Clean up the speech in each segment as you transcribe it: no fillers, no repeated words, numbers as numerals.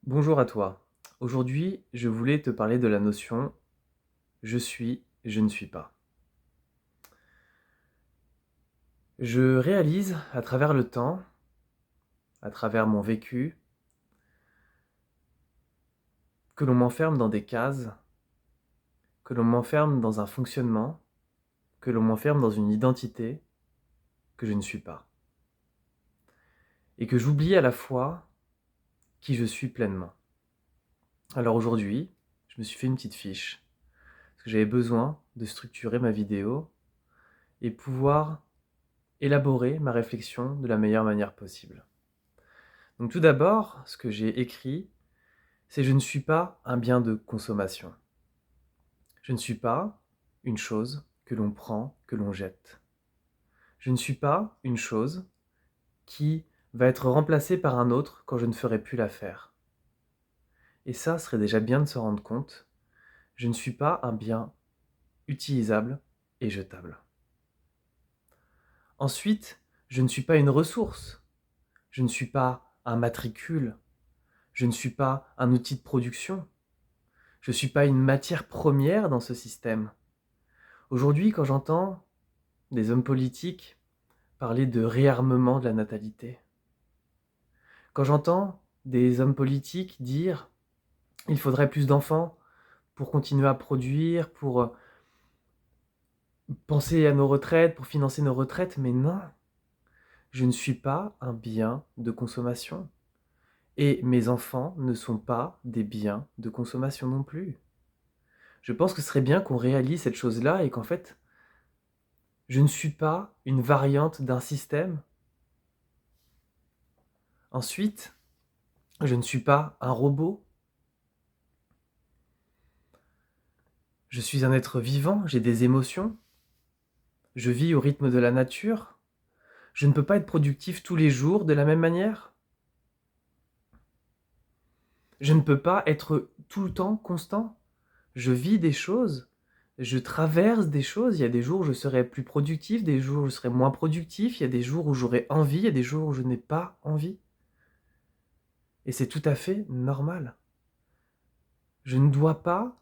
Bonjour à toi. Aujourd'hui, je voulais te parler de la notion je suis, je ne suis pas. Je réalise à travers le temps, à travers mon vécu, que l'on m'enferme dans des cases, que l'on m'enferme dans un fonctionnement, que l'on m'enferme dans une identité que je ne suis pas. Et que j'oublie à la fois qui je suis pleinement. Alors aujourd'hui, je me suis fait une petite fiche, parce que j'avais besoin de structurer ma vidéo et pouvoir élaborer ma réflexion de la meilleure manière possible. Donc tout d'abord, ce que j'ai écrit, c'est je ne suis pas un bien de consommation. Je ne suis pas une chose que l'on prend, que l'on jette. Je ne suis pas une chose qui va être remplacée par un autre quand je ne ferai plus l'affaire. Et ça serait déjà bien de se rendre compte. Je ne suis pas un bien utilisable et jetable. Ensuite, je ne suis pas une ressource. Je ne suis pas un matricule. Je ne suis pas un outil de production. Je ne suis pas une matière première dans ce système. Aujourd'hui, quand j'entends des hommes politiques parler de réarmement de la natalité, quand j'entends des hommes politiques dire il faudrait plus d'enfants pour continuer à produire, pour penser à nos retraites, pour financer nos retraites, mais non, je ne suis pas un bien de consommation. Et mes enfants ne sont pas des biens de consommation non plus. Je pense que ce serait bien qu'on réalise cette chose-là et qu'en fait, je ne suis pas une variante d'un système. Ensuite, je ne suis pas un robot. Je suis un être vivant, j'ai des émotions. Je vis au rythme de la nature. Je ne peux pas être productif tous les jours de la même manière. Je ne peux pas être tout le temps constant. Je vis des choses, je traverse des choses. Il y a des jours où je serai plus productif, des jours où je serai moins productif. Il y a des jours où j'aurai envie, il y a des jours où je n'ai pas envie. Et c'est tout à fait normal. Je ne dois pas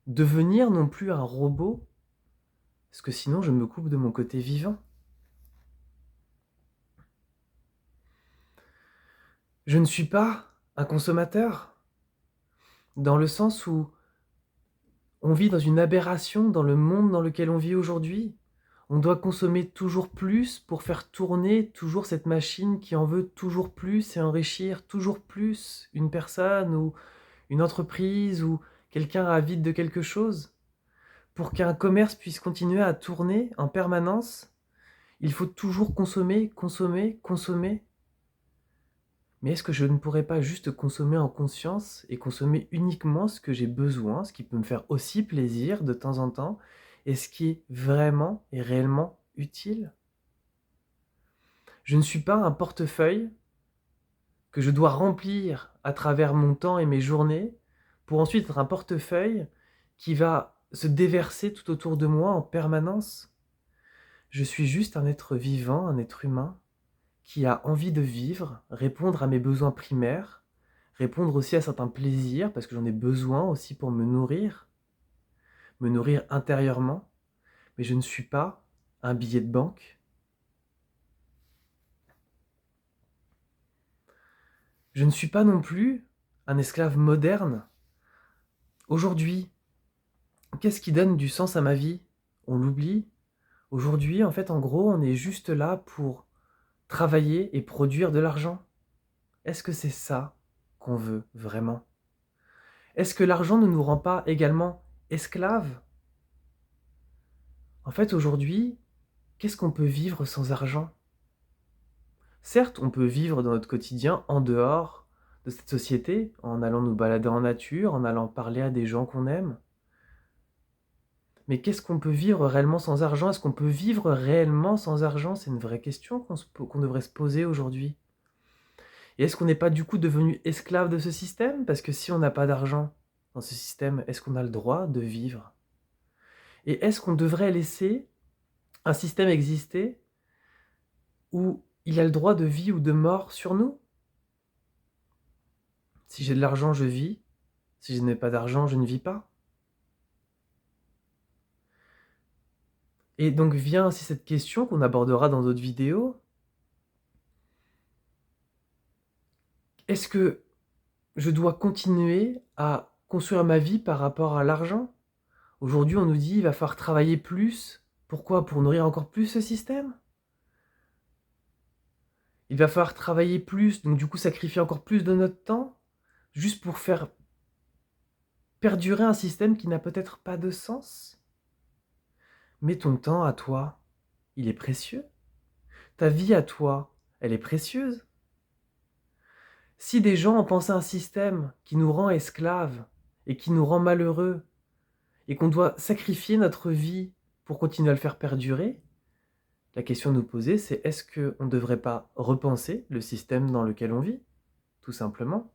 devenir non plus un robot, parce que sinon je me coupe de mon côté vivant. Je ne suis pas un consommateur, dans le sens où on vit dans une aberration dans le monde dans lequel on vit aujourd'hui. On doit consommer toujours plus pour faire tourner toujours cette machine qui en veut toujours plus et enrichir toujours plus une personne ou une entreprise ou quelqu'un avide de quelque chose. Pour qu'un commerce puisse continuer à tourner en permanence, il faut toujours consommer, consommer, consommer. Mais est-ce que je ne pourrais pas juste consommer en conscience et consommer uniquement ce que j'ai besoin, ce qui peut me faire aussi plaisir de temps en temps, et ce qui est vraiment et réellement utile? Je ne suis pas un portefeuille que je dois remplir à travers mon temps et mes journées pour ensuite être un portefeuille qui va se déverser tout autour de moi en permanence. Je suis juste un être vivant, un être humain, qui a envie de vivre, répondre à mes besoins primaires, répondre aussi à certains plaisirs, parce que j'en ai besoin aussi pour me nourrir intérieurement, mais je ne suis pas un billet de banque. Je ne suis pas non plus un esclave moderne. Aujourd'hui, qu'est-ce qui donne du sens à ma vie? On l'oublie. Aujourd'hui, en fait, en gros, on est juste là pour travailler et produire de l'argent. Est-ce que c'est ça qu'on veut vraiment? Est-ce que l'argent ne nous rend pas également esclaves? En fait, aujourd'hui, qu'est-ce qu'on peut vivre sans argent? Certes, on peut vivre dans notre quotidien en dehors de cette société, en allant nous balader en nature, en allant parler à des gens qu'on aime. Mais qu'est-ce qu'on peut vivre réellement sans argent? Est-ce qu'on peut vivre réellement sans argent? C'est une vraie question qu'on devrait se poser aujourd'hui. Et est-ce qu'on n'est pas du coup devenu esclave de ce système? Parce que si on n'a pas d'argent dans ce système, est-ce qu'on a le droit de vivre? Et est-ce qu'on devrait laisser un système exister où il a le droit de vie ou de mort sur nous? Si j'ai de l'argent, je vis. Si je n'ai pas d'argent, je ne vis pas. Et donc vient ainsi cette question qu'on abordera dans d'autres vidéos. Est-ce que je dois continuer à construire ma vie par rapport à l'argent? Aujourd'hui, on nous dit il va falloir travailler plus. Pourquoi? Pour nourrir encore plus ce système? Il va falloir travailler plus, donc du coup sacrifier encore plus de notre temps, juste pour faire perdurer un système qui n'a peut-être pas de sens? Mais ton temps à toi, il est précieux. Ta vie à toi, elle est précieuse. Si des gens ont pensé un système qui nous rend esclaves et qui nous rend malheureux, et qu'on doit sacrifier notre vie pour continuer à le faire perdurer, la question à nous poser, c'est est-ce qu'on ne devrait pas repenser le système dans lequel on vit, tout simplement?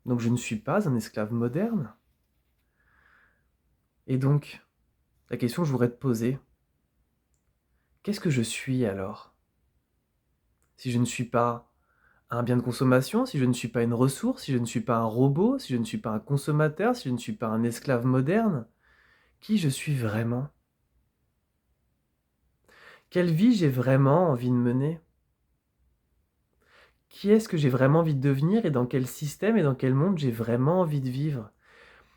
Donc je ne suis pas un esclave moderne. Et donc, la question que je voudrais te poser, qu'est-ce que je suis alors? Si je ne suis pas un bien de consommation, si je ne suis pas une ressource, si je ne suis pas un robot, si je ne suis pas un consommateur, si je ne suis pas un esclave moderne, qui je suis vraiment? Quelle vie j'ai vraiment envie de mener? Qui est-ce que j'ai vraiment envie de devenir et dans quel système et dans quel monde j'ai vraiment envie de vivre?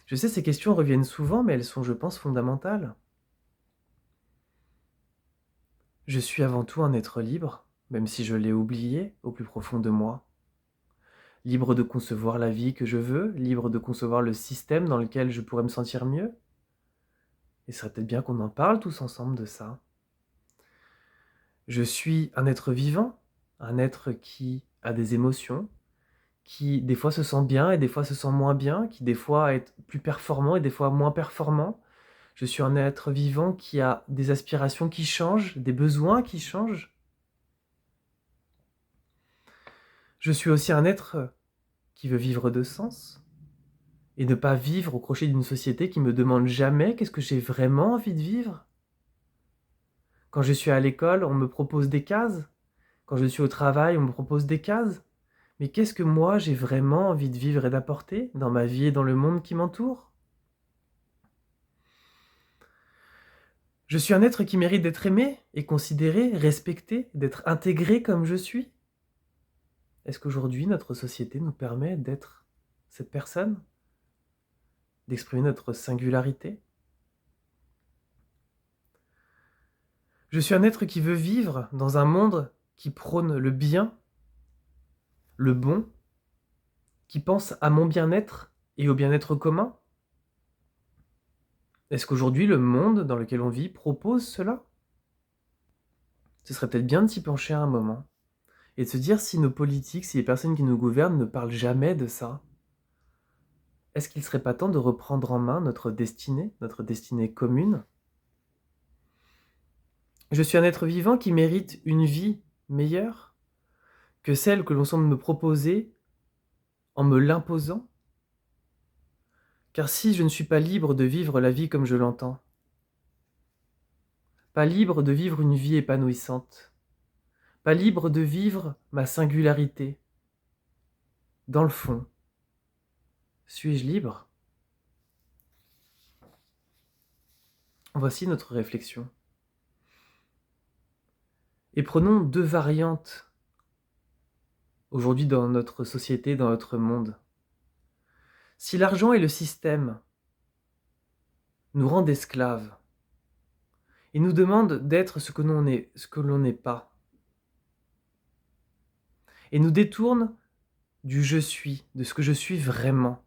Je sais, ces questions reviennent souvent, mais elles sont, je pense, fondamentales. Je suis avant tout un être libre, même si je l'ai oublié au plus profond de moi. Libre de concevoir la vie que je veux, libre de concevoir le système dans lequel je pourrais me sentir mieux. Et ce serait peut-être bien qu'on en parle tous ensemble de ça. Je suis un être vivant, un être qui a des émotions, qui des fois se sent bien et des fois se sent moins bien, qui des fois est plus performant et des fois moins performant. Je suis un être vivant qui a des aspirations qui changent, des besoins qui changent. Je suis aussi un être qui veut vivre de sens et ne pas vivre au crochet d'une société qui me demande jamais qu'est-ce que j'ai vraiment envie de vivre. Quand je suis à l'école, on me propose des cases. Quand je suis au travail, on me propose des cases. Mais qu'est-ce que moi j'ai vraiment envie de vivre et d'apporter dans ma vie et dans le monde qui m'entoure? Je suis un être qui mérite d'être aimé et considéré, respecté, d'être intégré comme je suis. Est-ce qu'aujourd'hui notre société nous permet d'être cette personne? D'exprimer notre singularité? Je suis un être qui veut vivre dans un monde qui prône le bien, le bon, qui pense à mon bien-être et au bien-être commun. Est-ce qu'aujourd'hui le monde dans lequel on vit propose cela? Ce serait peut-être bien de s'y pencher un moment et de se dire si nos politiques, si les personnes qui nous gouvernent ne parlent jamais de ça, est-ce qu'il ne serait pas temps de reprendre en main notre destinée commune? Je suis un être vivant qui mérite une vie meilleure que celle que l'on semble me proposer en me l'imposant. Car si je ne suis pas libre de vivre la vie comme je l'entends, pas libre de vivre une vie épanouissante, pas libre de vivre ma singularité, dans le fond, suis-je libre? Voici notre réflexion. Et prenons deux variantes aujourd'hui dans notre société, dans notre monde. Si l'argent et le système nous rendent esclaves et nous demandent d'être ce que l'on n'est pas, et nous détournent du je suis, de ce que je suis vraiment,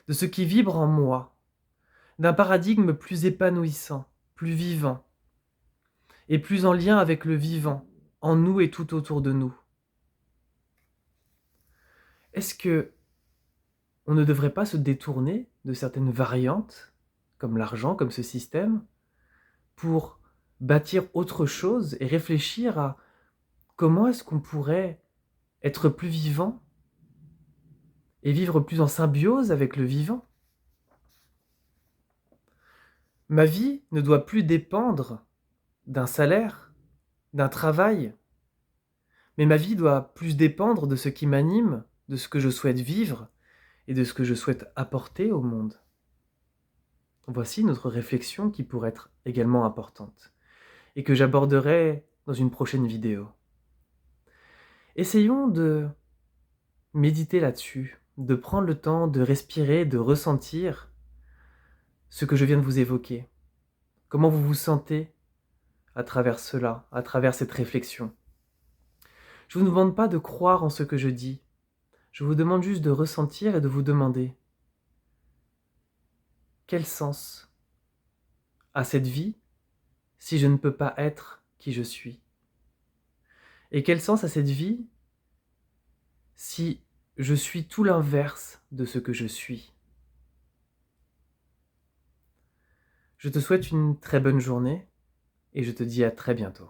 de ce qui vibre en moi, d'un paradigme plus épanouissant, plus vivant, et plus en lien avec le vivant, en nous et tout autour de nous. Est-ce que on ne devrait pas se détourner de certaines variantes, comme l'argent, comme ce système, pour bâtir autre chose et réfléchir à comment est-ce qu'on pourrait être plus vivant et vivre plus en symbiose avec le vivant? Ma vie ne doit plus dépendre d'un salaire, d'un travail, mais ma vie doit plus dépendre de ce qui m'anime, de ce que je souhaite vivre et de ce que je souhaite apporter au monde. Voici notre réflexion qui pourrait être également importante et que j'aborderai dans une prochaine vidéo. Essayons de méditer là-dessus, de prendre le temps de respirer, de ressentir ce que je viens de vous évoquer. Comment vous vous sentez à travers cela, à travers cette réflexion. Je ne vous demande pas de croire en ce que je dis. Je vous demande juste de ressentir et de vous demander quel sens a cette vie si je ne peux pas être qui je suis? Et quel sens a cette vie si je suis tout l'inverse de ce que je suis? Je te souhaite une très bonne journée et je te dis à très bientôt.